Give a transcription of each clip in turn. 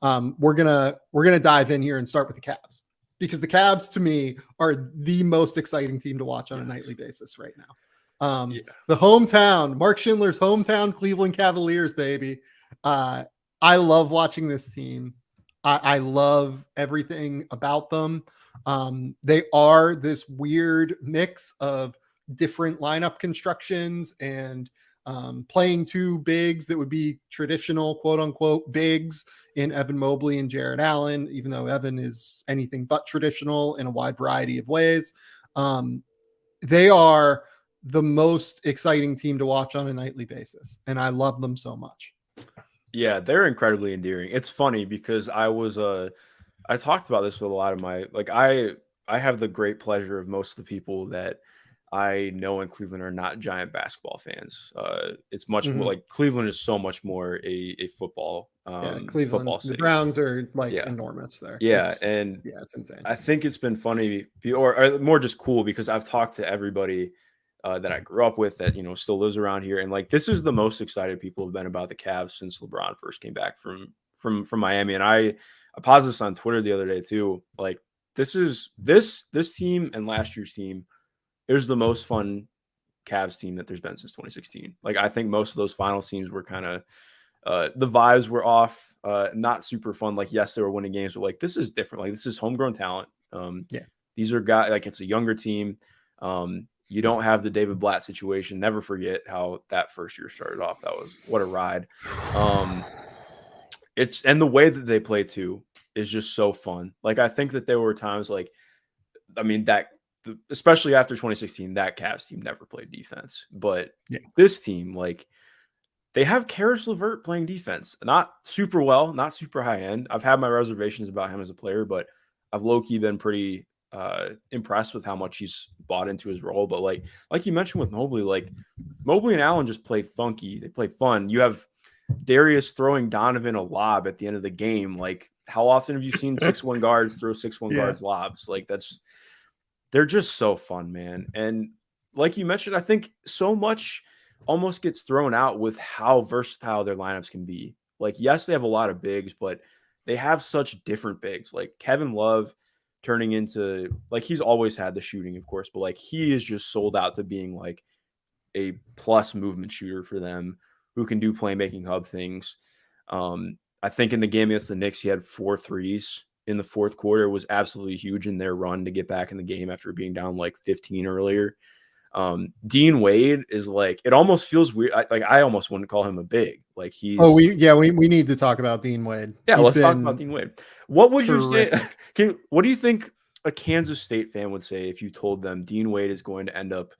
We're gonna dive in here and start with the Cavs, because the Cavs to me are the most exciting team to watch on a nightly basis right now. The hometown, Mark Schindler's hometown, Cleveland Cavaliers, baby. I love watching this team. I love everything about them. They are this weird mix of different lineup constructions and playing two bigs that would be traditional, quote unquote, bigs in Evan Mobley and Jared Allen, even though Evan is anything but traditional in a wide variety of ways. They are the most exciting team to watch on a nightly basis, and I love them so much. Yeah, they're incredibly endearing. It's funny because I talked about this with a lot of my, like, I have the great pleasure of most of the people that I know in Cleveland are not giant basketball fans. It's much more like Cleveland is so much more a football, Cleveland, football the city. Browns are like enormous there. Yeah. It's insane. I think it's been funny or more just cool because I've talked to everybody that I grew up with that, still lives around here. And like, this is the most excited people have been about the Cavs since LeBron first came back from Miami. And I paused this on Twitter the other day too. Like, this team and last year's team is the most fun Cavs team that there's been since 2016. Like, I think most of those finals teams were kind of, the vibes were off, not super fun. Like, yes, they were winning games, but like, this is different. Like, this is homegrown talent. These are guys, like, it's a younger team. You don't have the David Blatt situation. Never forget how that first year started off. That was what a ride. And the way that they play too is just so fun. Like, I think that there were times like, I mean, especially after 2016, that Cavs team never played defense. But this team, like, they have Karis LeVert playing defense. Not super well, not super high end. I've had my reservations about him as a player, but I've low-key been pretty impressed with how much he's bought into his role. But like you mentioned with Mobley, like, Mobley and Allen just play funky. They play fun. You have Darius throwing Donovan a lob at the end of the game. Like, how often have you seen 6'1" guards throw 6'1" guards lobs? Like, they're just so fun, man. And like you mentioned, I think so much almost gets thrown out with how versatile their lineups can be. Like, yes, they have a lot of bigs, but they have such different bigs. Like, Kevin Love turning into, like, he's always had the shooting, of course, but like, he is just sold out to being like a plus movement shooter for them who can do playmaking hub things. I think in the game against the Knicks, he had 4 threes in the fourth quarter. It was absolutely huge in their run to get back in the game after being down like 15 earlier. Dean Wade is like, it almost feels weird. I almost wouldn't call him a big. Like, he's. Oh, we need to talk about Dean Wade. Yeah, let's talk about Dean Wade. What would you say? What do you think a Kansas State fan would say if you told them Dean Wade is going to end up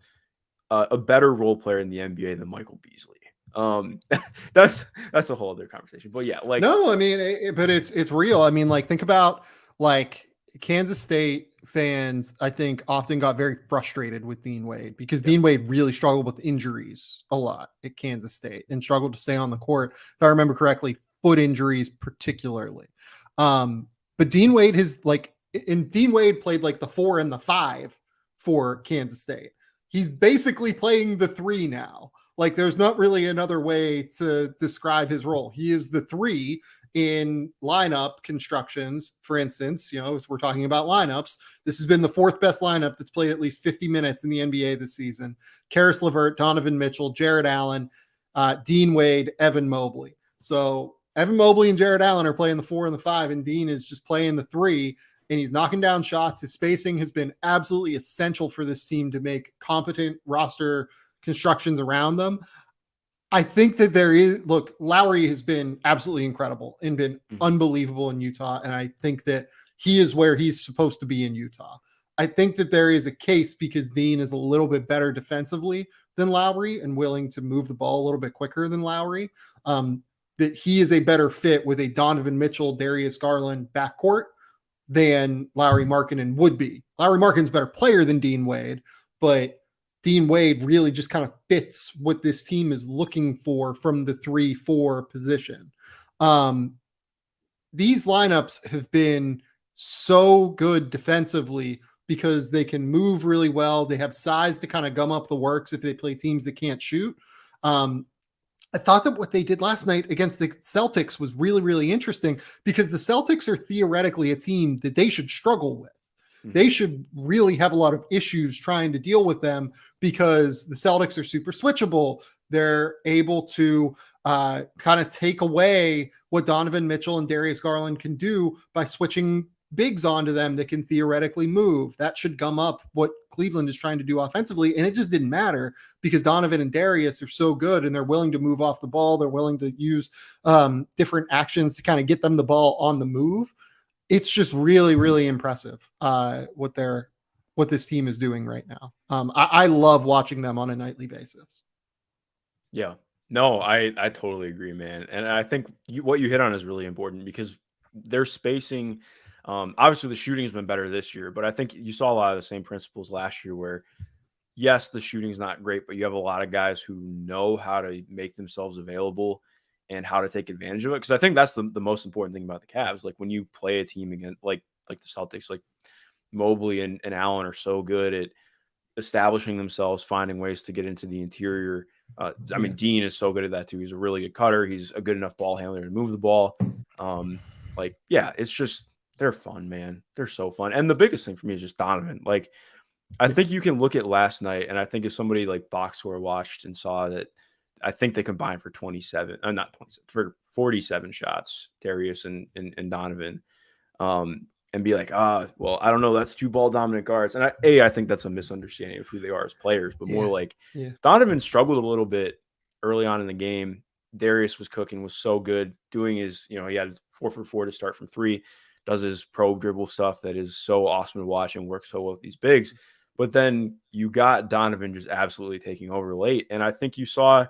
a better role player in the NBA than Michael Beasley? That's a whole other conversation. But yeah, like, no, I mean, but it's real. I mean, like, think about like Kansas State fans, I think, often got very frustrated with Dean Wade because Dean Wade really struggled with injuries a lot at Kansas State and struggled to stay on the court. If I remember correctly, foot injuries particularly. But Dean Wade Dean Wade played like the 4 and the 5 for Kansas State. He's basically playing the 3 now. Like, there's not really another way to describe his role. He is the 3 in lineup constructions, for instance. As we're talking about lineups, this has been the 4th best lineup that's played at least 50 minutes in the NBA this season. Karis LeVert, Donovan Mitchell, Jared Allen, Dean Wade, Evan Mobley. So Evan Mobley and Jared Allen are playing the 4 and the 5, and Dean is just playing the 3, and he's knocking down shots. His spacing has been absolutely essential for this team to make competent roster constructions around them. I think that Lowry has been absolutely incredible and been unbelievable in Utah. And I think that he is where he's supposed to be in Utah. I think that there is a case because Dean is a little bit better defensively than Lowry and willing to move the ball a little bit quicker than Lowry. That he is a better fit with a Donovan Mitchell, Darius Garland backcourt than Lauri Markkanen would be. Lauri Markkanen's a better player than Dean Wade, but Dean Wade really just kind of fits what this team is looking for from the 3-4 position. These lineups have been so good defensively because they can move really well. They have size to kind of gum up the works if they play teams that can't shoot. I thought that what they did last night against the Celtics was really, really interesting because the Celtics are theoretically a team that they should struggle with. They should really have a lot of issues trying to deal with them because the Celtics are super switchable. They're able to kind of take away what Donovan Mitchell and Darius Garland can do by switching bigs onto them that can theoretically move. That should gum up what Cleveland is trying to do offensively. And it just didn't matter because Donovan and Darius are so good and they're willing to move off the ball. They're willing to use different actions to kind of get them the ball on the move. It's just really, really impressive what this team is doing right now. I love watching them on a nightly basis. Yeah, no, I totally agree, man. And I think what you hit on is really important because their spacing, obviously the shooting has been better this year, but I think you saw a lot of the same principles last year where, yes, the shooting's not great, but you have a lot of guys who know how to make themselves available and how to take advantage of it. Because I think that's the most important thing about the Cavs. Like when you play a team against like the Celtics, like Mobley and Allen are so good at establishing themselves, finding ways to get into the interior. I mean, Dean is so good at that too. He's a really good cutter. He's a good enough ball handler to move the ball. It's just, they're fun, man. They're so fun. And the biggest thing for me is just Donovan. Like, I think you can look at last night, and I think if somebody like box score watched and saw that, I think they combined for 47 shots, Darius and Donovan, and be like, well, I don't know, that's two ball dominant guards. And I think that's a misunderstanding of who they are as players, but more like Donovan struggled a little bit early on in the game. Darius was cooking, was so good doing his, he had 4 for 4 to start from 3, does his pro dribble stuff that is so awesome to watch and works so well with these bigs. But then you got Donovan just absolutely taking over late. And I think you saw,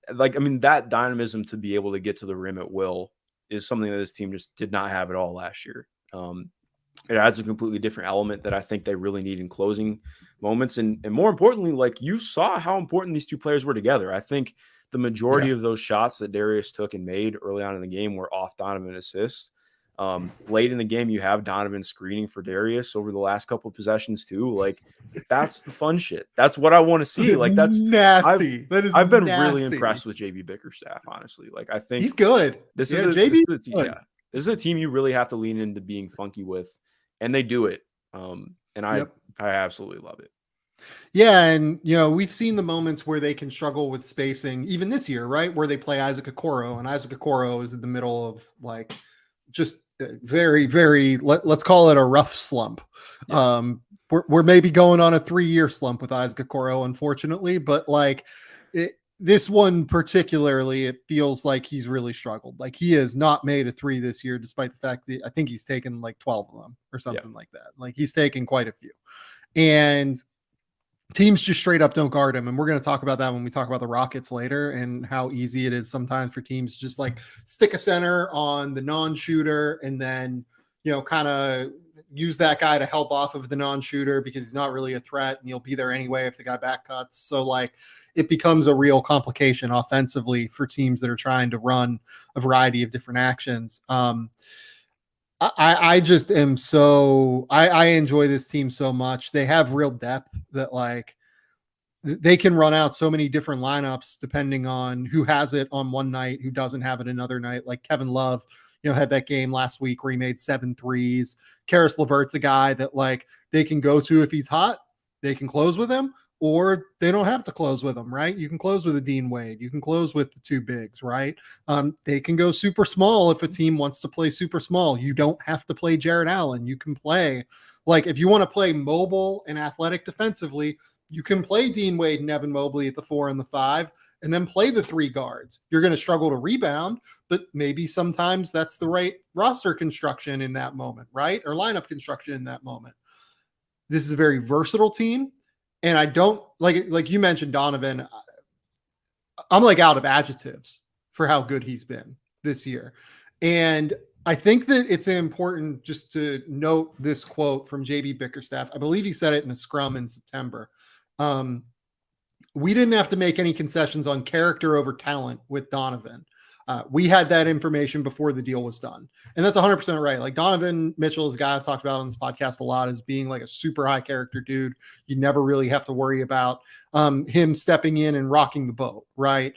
that dynamism to be able to get to the rim at will is something that this team just did not have at all last year. It adds a completely different element that I think they really need in closing moments. And more importantly, like you saw how important these two players were together. I think the majority of those shots that Darius took and made early on in the game were off Donovan assists. Late in the game, you have Donovan screening for Darius over the last couple of possessions too. Like that's the fun shit. That's what I want to see. Like that's nasty. I've been really impressed with JB Bickerstaff, honestly. Like I think he's good. This is a team you really have to lean into being funky with, and they do it. And I absolutely love it. Yeah, and we've seen the moments where they can struggle with spacing, even this year, right? Where they play Isaac Okoro, and Isaac Okoro is in the middle of like just very, very, let's call it a rough slump. Yeah. We're maybe going on a 3-year slump with Isaac Okoro, unfortunately, but like this one particularly, it feels like he's really struggled. Like he has not made a 3 this year, despite the fact that I think he's taken like 12 of them or something like that. Like he's taken quite a few, and teams just straight up don't guard him. And we're going to talk about that when we talk about the Rockets later and how easy it is sometimes for teams to just like stick a center on the non-shooter and then, kind of use that guy to help off of the non-shooter because he's not really a threat and you'll be there anyway if the guy back cuts. So like it becomes a real complication offensively for teams that are trying to run a variety of different actions. I just am I enjoy this team so much. They have real depth that like they can run out so many different lineups depending on who has it on one night, who doesn't have it another night. Like Kevin Love, had that game last week where he made 7 threes. Karis LeVert's a guy that like they can go to if he's hot, they can close with him, or they don't have to close with them, right? You can close with a Dean Wade. You can close with the 2 bigs, right? They can go super small if a team wants to play super small. You don't have to play Jared Allen. You can play, like, if you want to play mobile and athletic defensively, you can play Dean Wade and Evan Mobley at the 4 and the 5, and then play the 3 guards. You're going to struggle to rebound, but maybe sometimes that's the right roster construction in that moment, right? Or lineup construction in that moment. This is a very versatile team. And I don't like you mentioned Donovan. I'm like out of adjectives for how good he's been this year. And I think that it's important just to note this quote from JB Bickerstaff. I believe he said it in a scrum in September. We didn't have to make any concessions on character over talent with Donovan. We had that information before the deal was done. And that's 100% right. Like Donovan Mitchell is a guy I've talked about on this podcast a lot as being like a super high character dude. You never really have to worry about him stepping in and rocking the boat, right?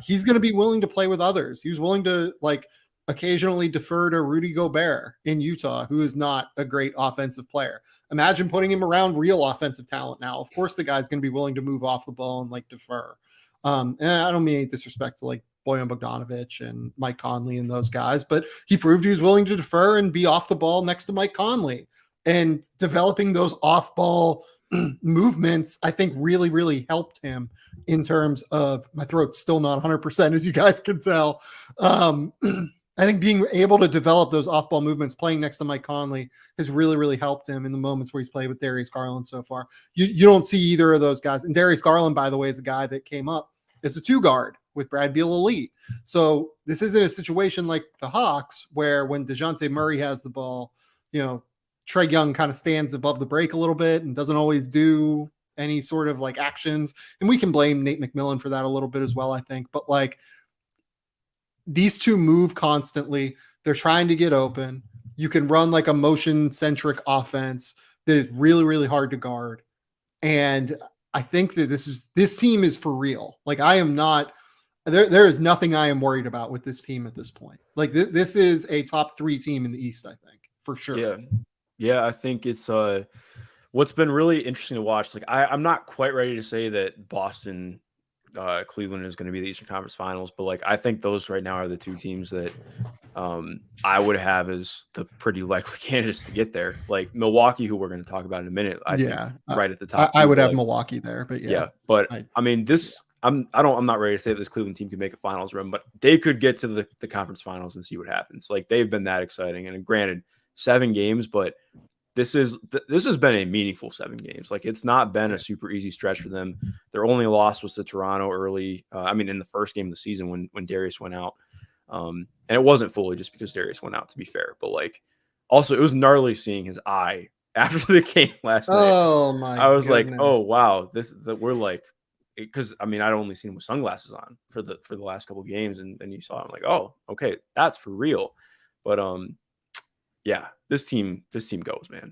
He's going to be willing to play with others. He was willing to like occasionally defer to Rudy Gobert in Utah, who is not a great offensive player. Imagine putting him around real offensive talent now. Of course, the guy's going to be willing to move off the ball and like defer. And I don't mean any disrespect to like Bojan Bogdanovic and Mike Conley and those guys, but he proved he was willing to defer and be off the ball next to Mike Conley. And developing those off-ball movements, I think really, really helped him in terms of, my throat's still not 100%, as you guys can tell. I think being able to develop those off-ball movements, playing next to Mike Conley, has really, really helped him in the moments where he's played with Darius Garland so far. You don't see either of those guys. And Darius Garland, by the way, is a guy that came up as a 2-guard with Brad Beal elite. So this isn't a situation like the Hawks where when DeJounte Murray has the ball, Trae Young kind of stands above the break a little bit and doesn't always do any sort of like actions. And we can blame Nate McMillan for that a little bit as well, I think. But like, these two move constantly. They're trying to get open. You can run like a motion-centric offense that is really, really hard to guard. And I think that this team is for real. Like, I am not there is nothing I am worried about with this team at this point. Like this is a top 3 team in the East, I think, for sure. Yeah. Yeah, I think it's what's been really interesting to watch. Like I'm not quite ready to say that Boston Cleveland is going to be the Eastern Conference Finals, but like I think those right now are the 2 teams that I would have as the pretty likely candidates to get there. Like Milwaukee, who we're going to talk about in a minute, I think right at the top. I would have Milwaukee there, but but I mean this. I'm not ready to say that this Cleveland team could make a finals run, but they could get to the conference finals and see what happens. Like they've been that exciting, and granted, 7 games, but this has been a meaningful 7 games. Like it's not been a super easy stretch for them. Their only loss was to Toronto early. In the first game of the season when Darius went out, and it wasn't fully just because Darius went out, to be fair. But like, also it was gnarly seeing his eye after the game last night. Oh my! I was like, oh wow, we're like, because I'd only seen him with sunglasses on for the last couple of games, and you saw him like, oh, okay, that's for real. But yeah, this team goes, man.